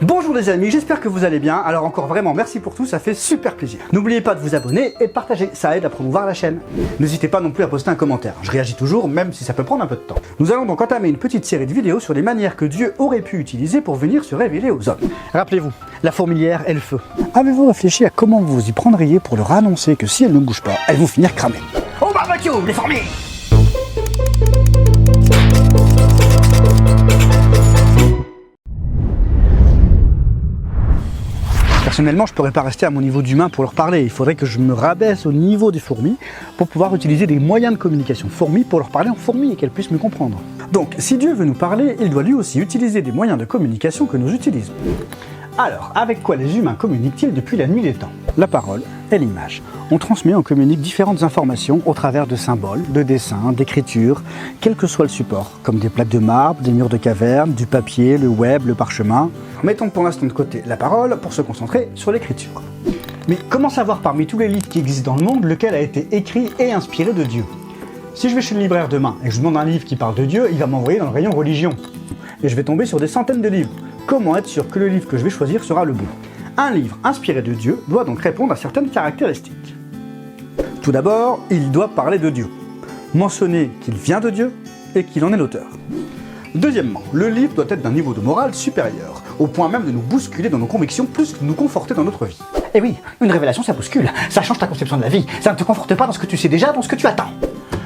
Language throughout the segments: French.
Bonjour les amis, j'espère que vous allez bien. Alors encore vraiment merci pour tout, ça fait super plaisir. N'oubliez pas de vous abonner et de partager, ça aide à promouvoir la chaîne. N'hésitez pas non plus à poster un commentaire, je réagis toujours même si ça peut prendre un peu de temps. Nous allons donc entamer une petite série de vidéos sur les manières que Dieu aurait pu utiliser pour venir se révéler aux hommes. Rappelez-vous, la fourmilière et le feu. Avez-vous réfléchi à comment vous y prendriez pour leur annoncer que si elles ne bougent pas, elles vont finir cramées? Au barbecue, les fourmis! Personnellement, je ne pourrais pas rester à mon niveau d'humain pour leur parler. Il faudrait que je me rabaisse au niveau des fourmis pour pouvoir utiliser des moyens de communication fourmis pour leur parler en fourmi et qu'elles puissent me comprendre. Donc, si Dieu veut nous parler, il doit lui aussi utiliser des moyens de communication que nous utilisons. Alors, avec quoi les humains communiquent-ils depuis la nuit des temps? La parole et l'image. On transmet, on communique différentes informations au travers de symboles, de dessins, d'écritures, quel que soit le support, comme des plaques de marbre, des murs de caverne, du papier, le web, le parchemin. Mettons pour l'instant de côté la parole pour se concentrer sur l'écriture. Mais comment savoir parmi tous les livres qui existent dans le monde lequel a été écrit et inspiré de Dieu? Si je vais chez le libraire demain et que je demande un livre qui parle de Dieu, il va m'envoyer dans le rayon religion. Et je vais tomber sur des centaines de livres. Comment être sûr que le livre que je vais choisir sera le bon? Un livre inspiré de Dieu doit donc répondre à certaines caractéristiques. Tout d'abord, il doit parler de Dieu, mentionner qu'il vient de Dieu et qu'il en est l'auteur. Deuxièmement, le livre doit être d'un niveau de morale supérieur, au point même de nous bousculer dans nos convictions plus que de nous conforter dans notre vie. Et oui, une révélation ça bouscule, ça change ta conception de la vie, ça ne te conforte pas dans ce que tu sais déjà, dans ce que tu attends.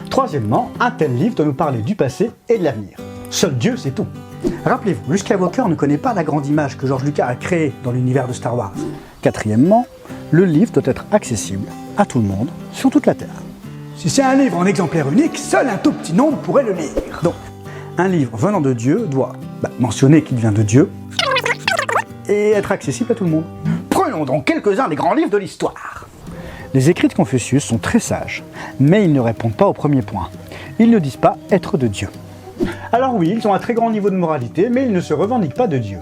Troisièmement, un tel livre doit nous parler du passé et de l'avenir. Seul Dieu sait tout. Rappelez-vous, Luke Skywalker ne connaît pas la grande image que George Lucas a créée dans l'univers de Star Wars. Quatrièmement, le livre doit être accessible à tout le monde, sur toute la Terre. Si c'est un livre en exemplaire unique, seul un tout petit nombre pourrait le lire. Donc, un livre venant de Dieu doit mentionner qu'il vient de Dieu et être accessible à tout le monde. Prenons donc quelques-uns des grands livres de l'histoire. Les écrits de Confucius sont très sages, mais ils ne répondent pas au premier point. Ils ne disent pas être de Dieu. Alors oui, ils ont un très grand niveau de moralité, mais ils ne se revendiquent pas de Dieu.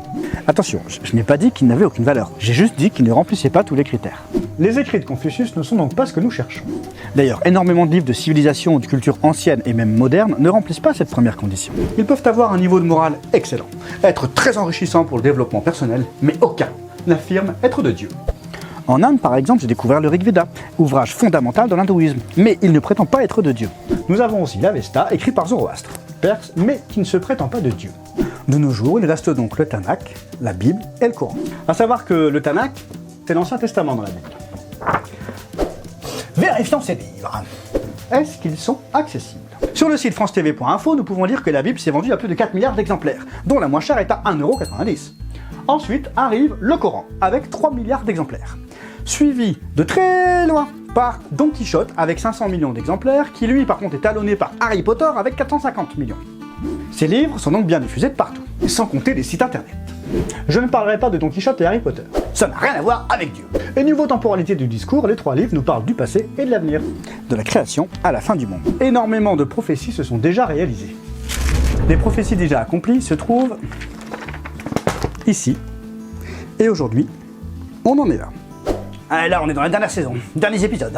Attention, je n'ai pas dit qu'ils n'avaient aucune valeur, j'ai juste dit qu'ils ne remplissaient pas tous les critères. Les écrits de Confucius ne sont donc pas ce que nous cherchons. D'ailleurs, énormément de livres de civilisation ou de culture ancienne et même moderne ne remplissent pas cette première condition. Ils peuvent avoir un niveau de morale excellent, être très enrichissants pour le développement personnel, mais aucun n'affirme être de Dieu. En Inde, par exemple, j'ai découvert le Rig Veda, ouvrage fondamental dans l'hindouisme, mais il ne prétend pas être de Dieu. Nous avons aussi l'Avesta, écrit par Zoroastre, perse, mais qui ne se prétend pas de Dieu. De nos jours, il reste donc le Tanakh, la Bible et le Coran. A savoir que le Tanakh, c'est l'Ancien Testament dans la Bible. Vérifions ces livres. Est-ce qu'ils sont accessibles? Sur le site francetv.info, nous pouvons lire que la Bible s'est vendue à plus de 4 milliards d'exemplaires, dont la moins chère est à 1,90 €. Ensuite arrive le Coran, avec 3 milliards d'exemplaires. Suivi de très loin par Don Quichotte, avec 500 millions d'exemplaires, qui lui par contre est talonné par Harry Potter, avec 450 millions. Ces livres sont donc bien diffusés de partout, sans compter les sites internet. Je ne parlerai pas de Don Quichotte et Harry Potter, ça n'a rien à voir avec Dieu. Et niveau temporalité du discours, les 3 livres nous parlent du passé et de l'avenir, de la création à la fin du monde. Énormément de prophéties se sont déjà réalisées. Les prophéties déjà accomplies se trouvent ici, et aujourd'hui, on en est là. Ah, là, on est dans la dernière saison, derniers épisodes.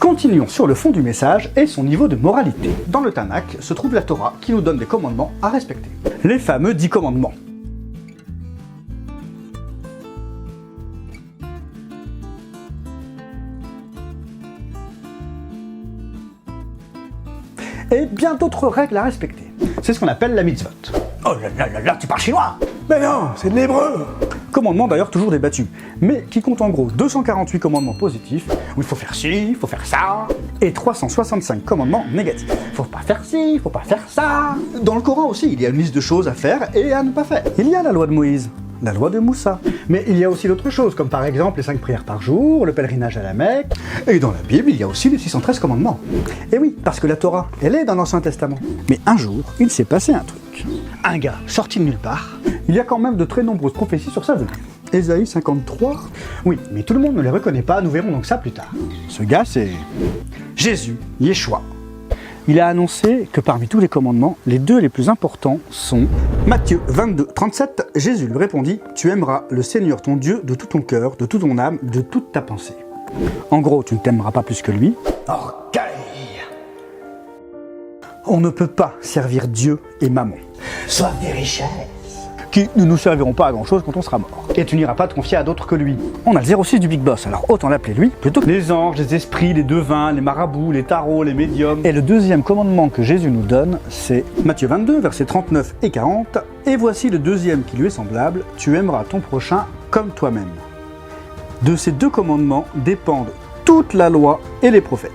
Continuons sur le fond du message et son niveau de moralité. Dans le Tanakh se trouve la Torah qui nous donne des commandements à respecter. Les fameux 10 commandements. Et bien d'autres règles à respecter. C'est ce qu'on appelle la mitzvot. Oh là, tu parles chinois? Mais non, c'est de l'hébreu. Commandement d'ailleurs toujours débattu, mais qui compte en gros 248 commandements positifs, où il faut faire ci, il faut faire ça, et 365 commandements négatifs. Faut pas faire ci, faut pas faire ça. Dans le Coran aussi, il y a une liste de choses à faire et à ne pas faire. Il y a la loi de Moïse, la loi de Moussa, mais il y a aussi d'autres choses, comme par exemple les 5 prières par jour, le pèlerinage à la Mecque, et dans la Bible, il y a aussi les 613 commandements. Et oui, parce que la Torah, elle est dans l'Ancien Testament. Mais un jour, il s'est passé un truc. Un gars sorti de nulle part. Il y a quand même de très nombreuses prophéties sur sa venue. Ésaïe 53. Oui, mais tout le monde ne les reconnaît pas, nous verrons donc ça plus tard. Ce gars, c'est Jésus, Yeshua. Il a annoncé que parmi tous les commandements, les 2 les plus importants sont Matthieu 22, 37. Jésus lui répondit, tu aimeras le Seigneur ton Dieu de tout ton cœur, de toute ton âme, de toute ta pensée. En gros, tu ne t'aimeras pas plus que lui. Orgueil. On ne peut pas servir Dieu et maman. Soif des richesses. qui ne nous serviront pas à grand chose quand on sera mort. Et tu n'iras pas te confier à d'autres que lui. On a le 06 du Big Boss, alors autant l'appeler lui plutôt que les anges, les esprits, les devins, les marabouts, les tarots, les médiums. Et le deuxième commandement que Jésus nous donne, c'est Matthieu 22, versets 39 et 40. Et voici le deuxième qui lui est semblable, tu aimeras ton prochain comme toi-même. De ces deux commandements dépendent toute la loi et les prophètes.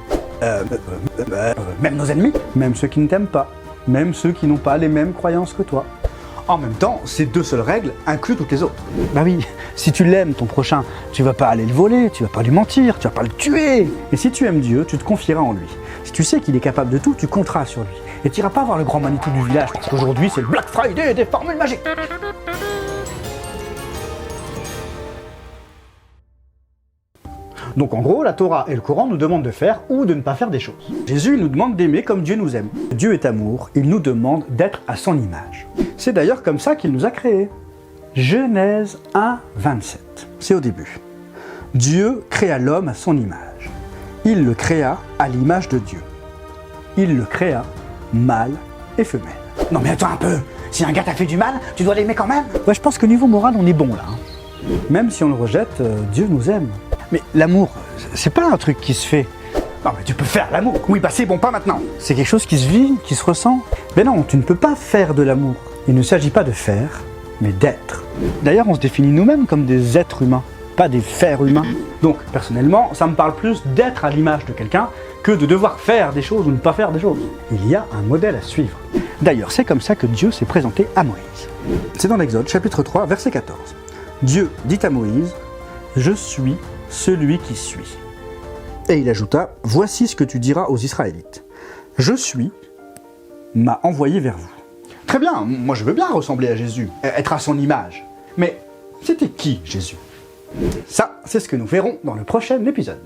Même nos ennemis, même ceux qui ne t'aiment pas, même ceux qui n'ont pas les mêmes croyances que toi. En même temps, ces deux seules règles incluent toutes les autres. Bah oui, si tu l'aimes, ton prochain, tu vas pas aller le voler, tu vas pas lui mentir, tu vas pas le tuer. Et si tu aimes Dieu, tu te confieras en lui. Si tu sais qu'il est capable de tout, tu compteras sur lui. Et tu iras pas voir le grand Manitou du village, parce qu'aujourd'hui c'est le Black Friday des formules magiques. Donc en gros, la Torah et le Coran nous demandent de faire ou de ne pas faire des choses. Jésus nous demande d'aimer comme Dieu nous aime. Dieu est amour, il nous demande d'être à son image. C'est d'ailleurs comme ça qu'il nous a créés. Genèse 1, 27. C'est au début. Dieu créa l'homme à son image. Il le créa à l'image de Dieu. Il le créa mâle et femelle. Non mais attends un peu, si un gars t'a fait du mal, tu dois l'aimer quand même. Ouais, je pense que niveau moral, on est bon là. Même si on le rejette, Dieu nous aime. Mais l'amour, c'est pas un truc qui se fait. Non mais tu peux faire l'amour. Oui bah c'est bon, pas maintenant. C'est quelque chose qui se vit, qui se ressent. Mais non, tu ne peux pas faire de l'amour. Il ne s'agit pas de faire, mais d'être. D'ailleurs, on se définit nous-mêmes comme des êtres humains, pas des fers humains. Donc personnellement, ça me parle plus d'être à l'image de quelqu'un que de devoir faire des choses ou ne pas faire des choses. Il y a un modèle à suivre. D'ailleurs, c'est comme ça que Dieu s'est présenté à Moïse. C'est dans l'Exode, chapitre 3, verset 14. Dieu dit à Moïse, « Je suis celui qui suis. » Et il ajouta, « Voici ce que tu diras aux Israélites. Je suis m'a envoyé vers vous. » Très bien, moi je veux bien ressembler à Jésus, être à son image. Mais c'était qui Jésus? Ça, c'est ce que nous verrons dans le prochain épisode.